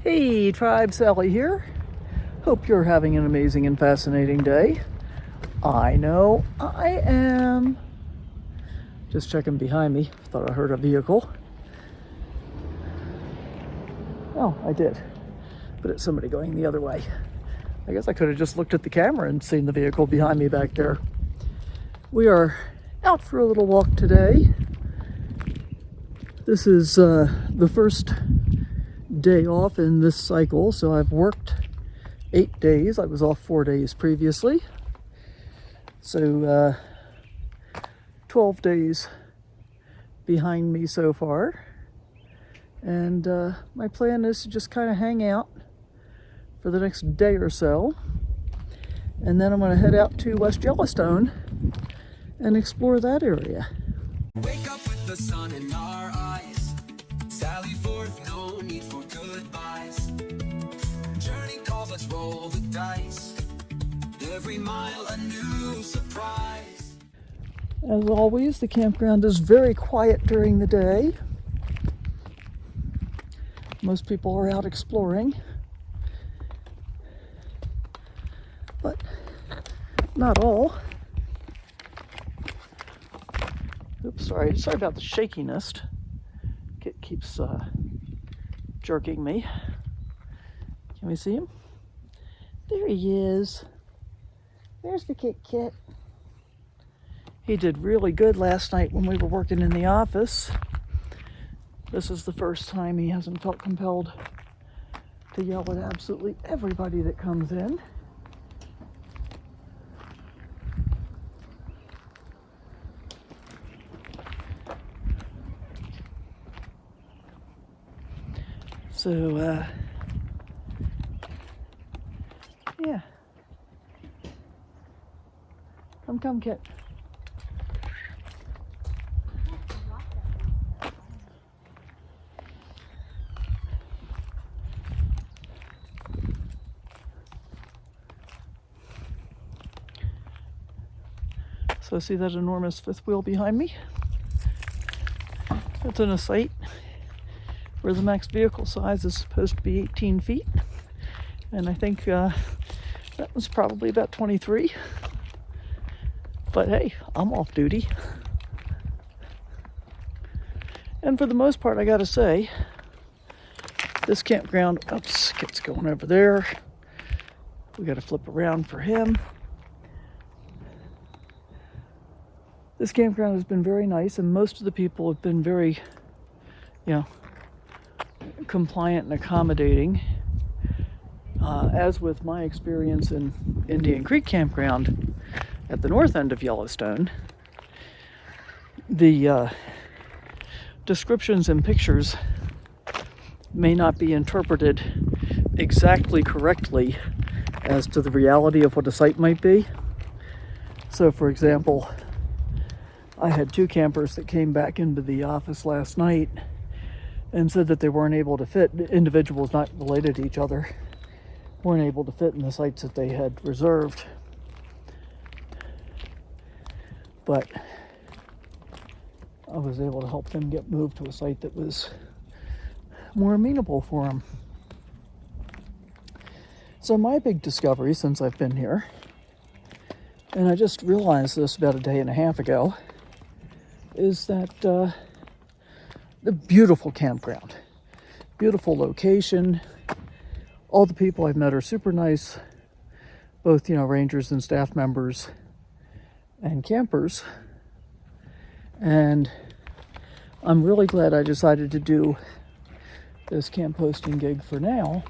Hey Tribe, Sally here. Hope you're having an amazing and fascinating day. I know I am. Just checking behind me. Thought I heard a vehicle. Oh, I did. But it's somebody going the other way. I guess I could have just looked at the camera and seen the vehicle behind me back there. We are out for a little walk today. This is the first day off in this cycle, so I've worked 8 days. I was off 4 days previously, so 12 days behind me so far, and my plan is to just kind of hang out for the next day or so, and then I'm going to head out to West Yellowstone and explore that area. Wake up with the sun in our eyes. Sally forth, no need for goodbyes. Journey calls, let's roll the dice. Every mile a new surprise. As always, the campground is very quiet during the day. Most people are out exploring, but not all. Oops, sorry about the shakiness. Kit keeps jerking me. Can we see him? There he is. There's the Kit. He did really good last night when we were working in the office. This is the first time he hasn't felt compelled to yell at absolutely everybody that comes in. So, yeah. Come, Kit. So see that enormous fifth wheel behind me? It's in a site where the max vehicle size is supposed to be 18 feet. And I think that was probably about 23. But hey, I'm off duty. And for the most part, I gotta say, this campground, oops, Kit's going over there. We gotta flip around for him. This campground has been very nice, and most of the people have been very, compliant and accommodating. As with my experience in Indian Creek Campground at the north end of Yellowstone, the descriptions and pictures may not be interpreted exactly correctly as to the reality of what a site might be. So, for example, I had 2 campers that came back into the office last night and said that they weren't able to fit, individuals not related to each other, weren't able to fit in the sites that they had reserved. But I was able to help them get moved to a site that was more amenable for them. So my big discovery since I've been here, and I just realized this about a day and a half ago, is that the beautiful campground, beautiful location. All the people I've met are super nice, both rangers and staff members and campers. And I'm really glad I decided to do this camp hosting gig for now.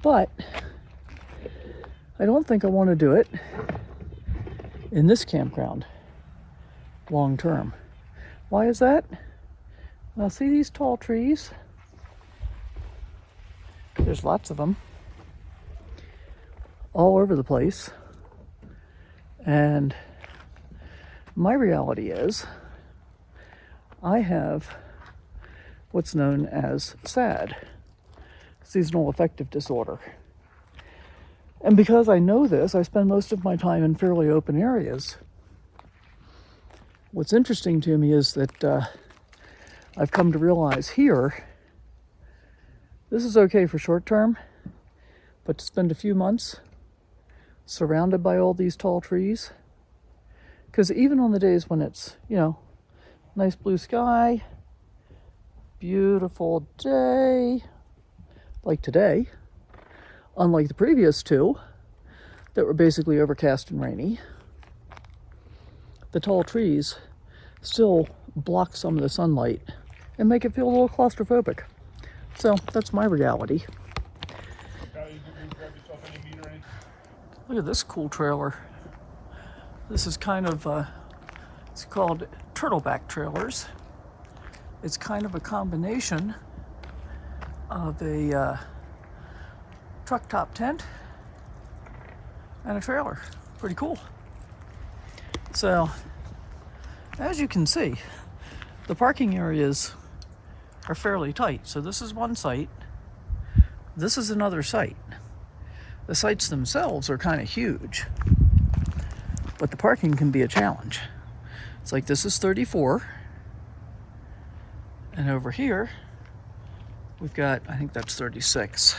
But I don't think I want to do it in this campground long term. Why is that? Well, see these tall trees? There's lots of them all over the place. And my reality is I have what's known as SAD, Seasonal Affective Disorder. And because I know this, I spend most of my time in fairly open areas. What's interesting to me is that I've come to realize here This is okay for short term, but to spend a few months surrounded by all these tall trees, because even on the days when it's, nice blue sky, beautiful day, like today, unlike the previous two that were basically overcast and rainy, the tall trees still block some of the sunlight and make it feel a little claustrophobic. So that's my reality. Look at this cool trailer. This is kind of, it's called turtleback trailers. It's kind of a combination of a truck top tent and a trailer. Pretty cool. So, as you can see, the parking areas are fairly tight. So this is one site. This is another site. The sites themselves are kind of huge, but the parking can be a challenge. It's like this is 34, and over here we've got, I think that's 36.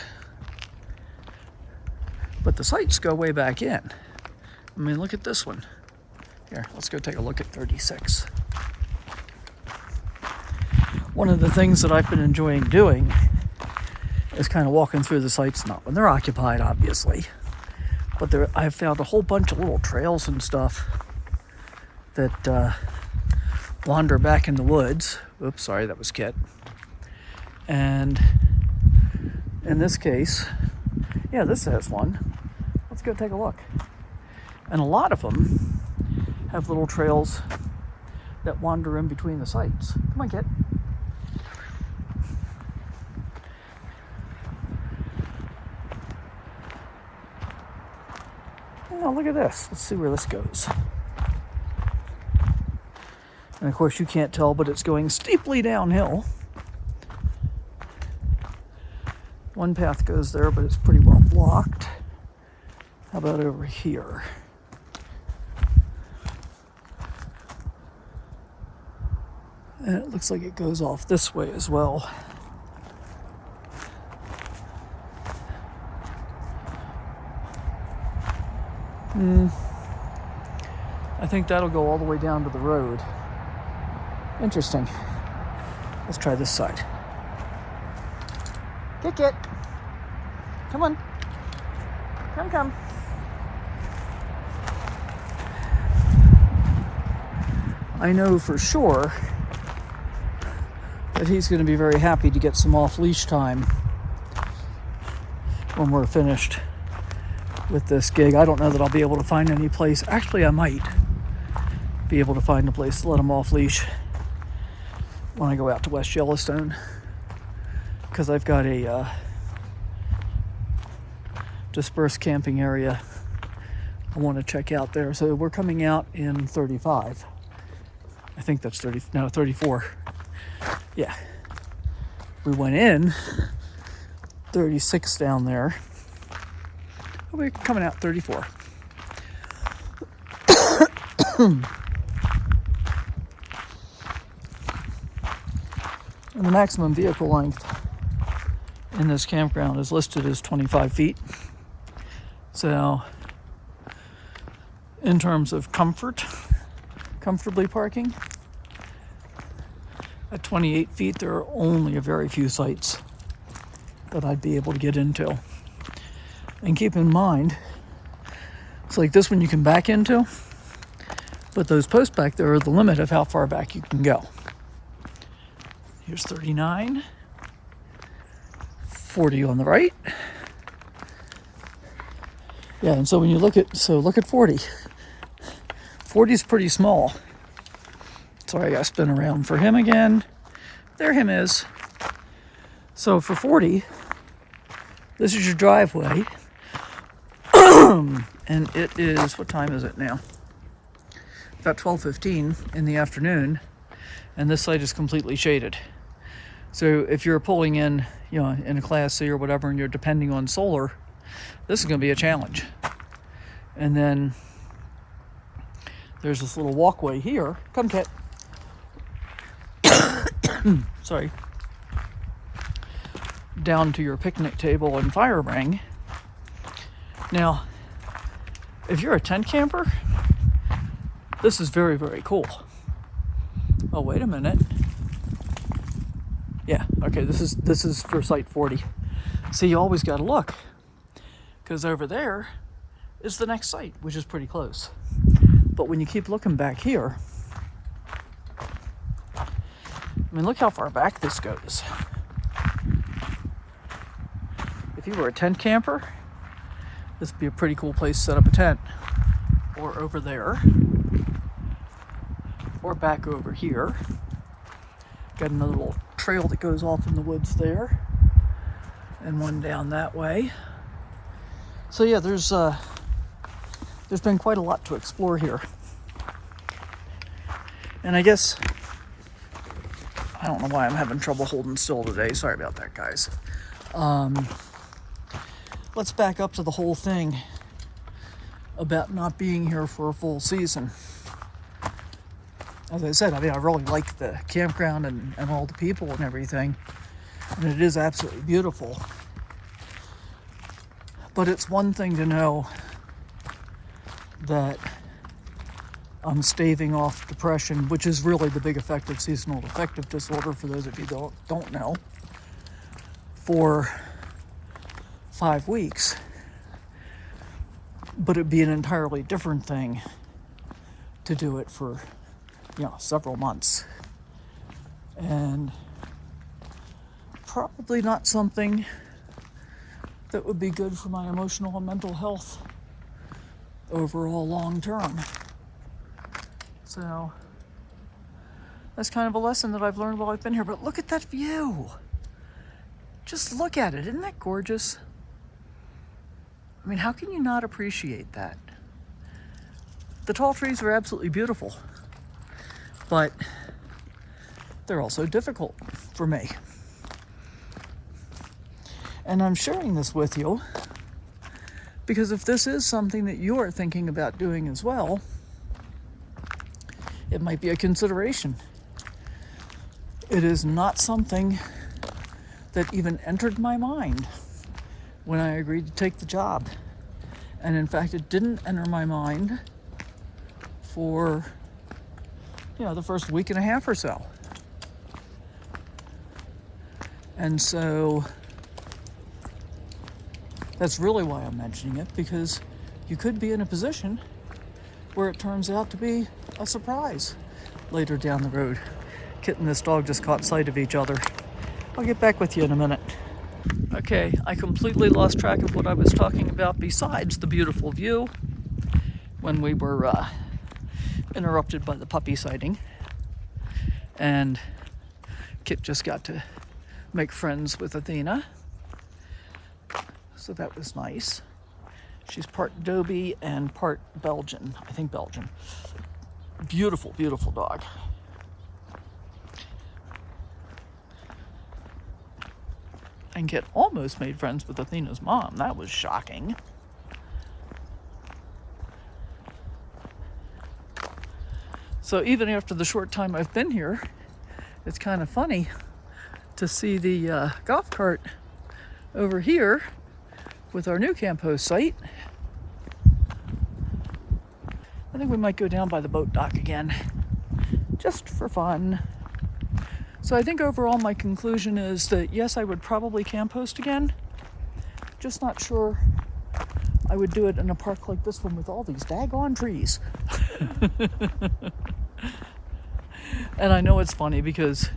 But the sites go way back in. I mean, look at this one. Here, let's go take a look at 36. One of the things that I've been enjoying doing is kind of walking through the sites, not when they're occupied, obviously, but I've found a whole bunch of little trails and stuff that wander back in the woods. Oops, sorry, that was Kit. And in this case, yeah, this has one. Let's go take a look. And a lot of them have little trails that wander in between the sites. Come on, Kit. Oh, look at this. Let's see where this goes. And of course you can't tell, but it's going steeply downhill. One path goes there, but it's pretty well blocked. How about over here? And it looks like it goes off this way as well. I think that'll go all the way down to the road. Interesting. Let's try this side. Kick it. Come on. Come. I know for sure that he's going to be very happy to get some off-leash time when we're finished with this gig. I don't know that I'll be able to find any place. Actually, I might be able to find a place to let him off leash when I go out to West Yellowstone, because I've got a dispersed camping area I want to check out there. So we're coming out in 35. I think that's 34. Yeah. We went in 36 down there. We're coming out 34. And the maximum vehicle length in this campground is listed as 25 feet. So, in terms of comfortably parking, at 28 feet, there are only a very few sites that I'd be able to get into. And keep in mind, it's like this one you can back into, but those posts back there are the limit of how far back you can go. Here's 39, 40 on the right. Yeah, and so when you look at 40. 40 is pretty small. Sorry, I got to spin around for him again. There him is. So for 40, this is your driveway. And it is, what time is it now? About 12:15 in the afternoon, and this site is completely shaded. So if you're pulling in, in a Class C or whatever, and you're depending on solar, this is going to be a challenge. And then there's this little walkway here. Come, Kit. Sorry. down to your picnic table and fire ring. Now, if you're a tent camper, this is very, very cool. Oh, wait a minute. Yeah, okay, this is for site 40. See, you always got to look, because over there is the next site, which is pretty close. But when you keep looking back here, I mean, look how far back this goes. If you were a tent camper, this would be a pretty cool place to set up a tent. Or over there, or back over here. Got another little trail that goes off in the woods there, and one down that way. So yeah, there's been quite a lot to explore here. And I guess, I don't know why I'm having trouble holding still today. Sorry about that, guys. Let's back up to the whole thing about not being here for a full season. As I said, I mean, I really like the campground and all the people and everything. And it is absolutely beautiful. But it's one thing to know that I'm staving off depression, which is really the big effect of seasonal affective disorder, for those of you who don't know, for 5 weeks. But it'd be an entirely different thing to do it for, several months. And probably not something that would be good for my emotional and mental health overall long term. So that's kind of a lesson that I've learned while I've been here. But look at that view. Just look at it. Isn't that gorgeous? I mean, how can you not appreciate that? The tall trees are absolutely beautiful, but they're also difficult for me. And I'm sharing this with you because if this is something that you are thinking about doing as well, it might be a consideration. It is not something that even entered my mind when I agreed to take the job. And in fact, it didn't enter my mind for, the first week and a half or so. And so that's really why I'm mentioning it, because you could be in a position where it turns out to be a surprise later down the road. Kit and this dog just caught sight of each other. I'll get back with you in a minute. Okay, I completely lost track of what I was talking about besides the beautiful view when we were interrupted by the puppy sighting. And Kit just got to make friends with Athena. So that was nice. She's part Dobie and part Belgian. I think Belgian. Beautiful, beautiful dog. And Kit almost made friends with Athena's mom. That was shocking. So even after the short time I've been here, it's kind of funny to see the golf cart over here with our new camp host site. I think we might go down by the boat dock again, just for fun. So I think overall my conclusion is that yes, I would probably camp host again. Just not sure I would do it in a park like this one with all these daggone trees. And I know it's funny because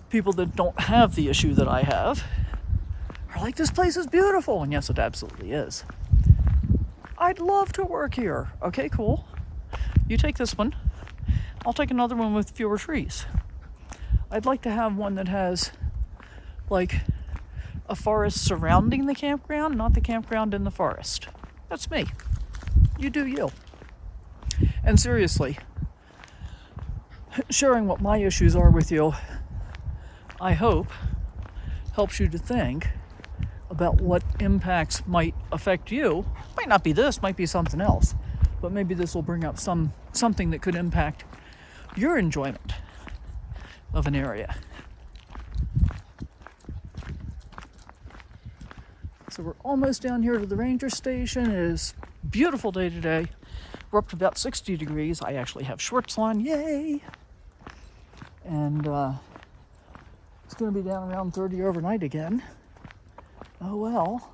people that don't have the issue that I have are like, this place is beautiful. And yes, it absolutely is. I'd love to work here. Okay, cool. You take this one. I'll take another one with fewer trees. I'd like to have one that has like a forest surrounding the campground, not the campground in the forest. That's me. You do you. And seriously, sharing what my issues are with you, I hope, helps you to think about what impacts might affect you. Might not be this, might be something else, but maybe this will bring up something that could impact your enjoyment of an area. So we're almost down here to the ranger station. It is a beautiful day today. We're up to about 60 degrees. I actually have shorts on, yay! And it's gonna be down around 30 overnight again. Oh well.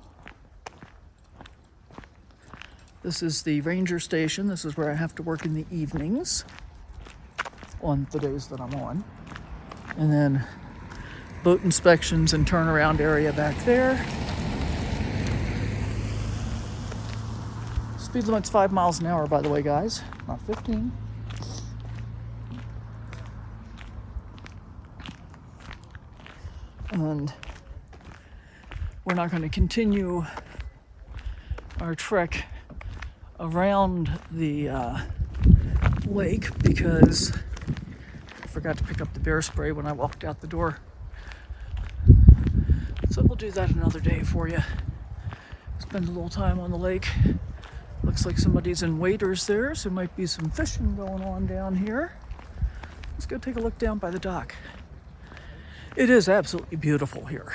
This is the ranger station. This is where I have to work in the evenings on the days that I'm on. And then boat inspections and turnaround area back there. Speed limit's 5 miles an hour, by the way, guys, not 15. And we're not going to continue our trek around the lake because I forgot to pick up the bear spray when I walked out the door. So we'll do that another day for you. Spend a little time on the lake. Looks like somebody's in waders there, so might be some fishing going on down here. Let's go take a look down by the dock. It is absolutely beautiful here.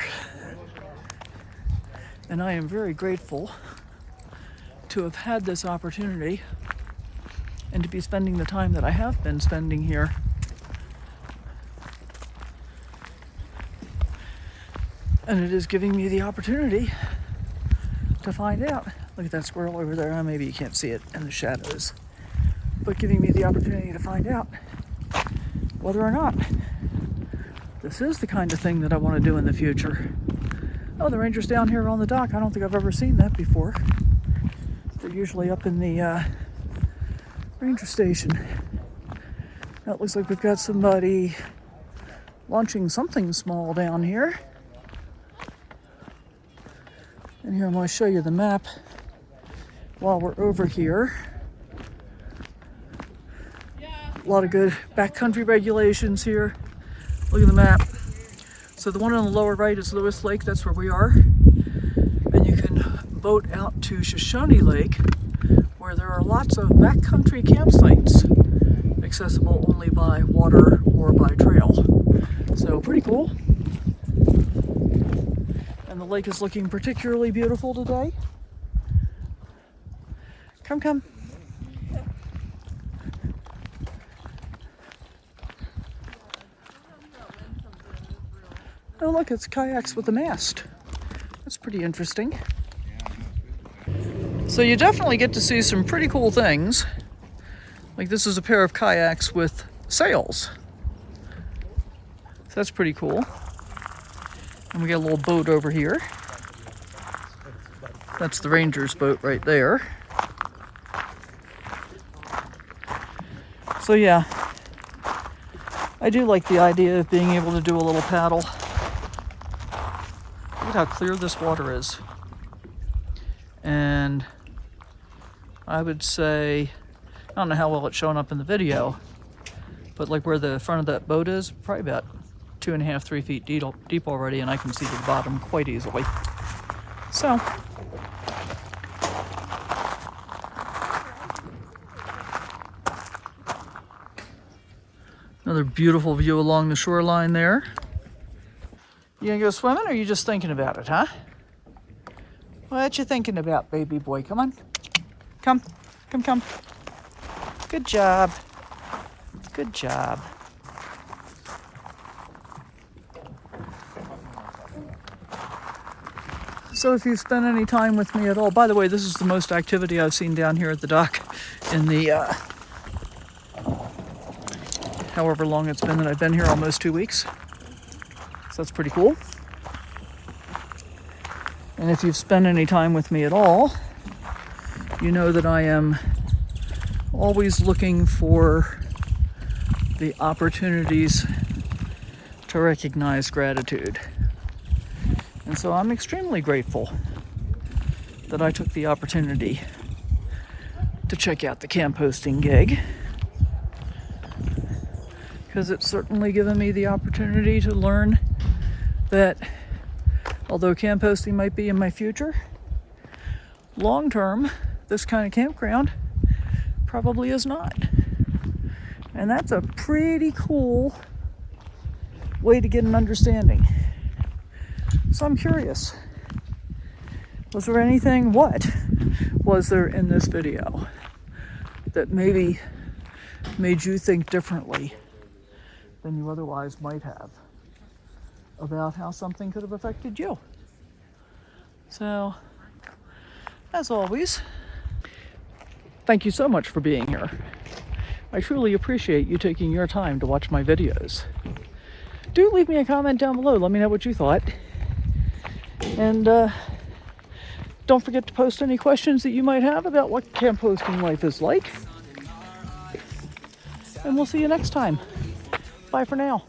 And I am very grateful to have had this opportunity and to be spending the time that I have been spending here. And it is giving me the opportunity to find out. Look at that squirrel over there. Maybe you can't see it in the shadows. But giving me the opportunity to find out whether or not this is the kind of thing that I want to do in the future. Oh, the ranger's down here on the dock. I don't think I've ever seen that before. They're usually up in the ranger station. Now it looks like we've got somebody launching something small down here. And here I'm going to show you the map while we're over here. A lot of good backcountry regulations here. Look at the map. So the one on the lower right is Lewis Lake, that's where we are. And you can boat out to Shoshone Lake, where there are lots of backcountry campsites, accessible only by water or by trail. So pretty cool. And the lake is looking particularly beautiful today. Come. Oh look, it's kayaks with a mast. That's pretty interesting. So you definitely get to see some pretty cool things. Like this is a pair of kayaks with sails. So that's pretty cool. And we got a little boat over here. That's the ranger's boat right there. So yeah, I do like the idea of being able to do a little paddle. Look at how clear this water is. And I would say, I don't know how well it's showing up in the video, but like where the front of that boat is, probably about 2.5, 3 feet deep already, and I can see to the bottom quite easily. So, another beautiful view along the shoreline there. You gonna go swimming, or are you just thinking about it, huh? What you thinking about, baby boy? Come on. Come. Good job. Good job. So if you've spent any time with me at all, by the way, this is the most activity I've seen down here at the dock in the however long it's been that I've been here, almost 2 weeks. So that's pretty cool. And if you've spent any time with me at all, you know that I am always looking for the opportunities to recognize gratitude. And so I'm extremely grateful that I took the opportunity to check out the camp hosting gig, because it's certainly given me the opportunity to learn that although camp hosting might be in my future, long term, this kind of campground probably is not. And that's a pretty cool way to get an understanding. So I'm curious, Was there anything, what was there in this video that maybe made you think differently than you otherwise might have about how something could have affected you? So, as always, thank you so much for being here. I truly appreciate you taking your time to watch my videos. Do leave me a comment down below. Let me know what you thought. And don't forget to post any questions that you might have about what camp hosting life is like. And we'll see you next time. Bye for now.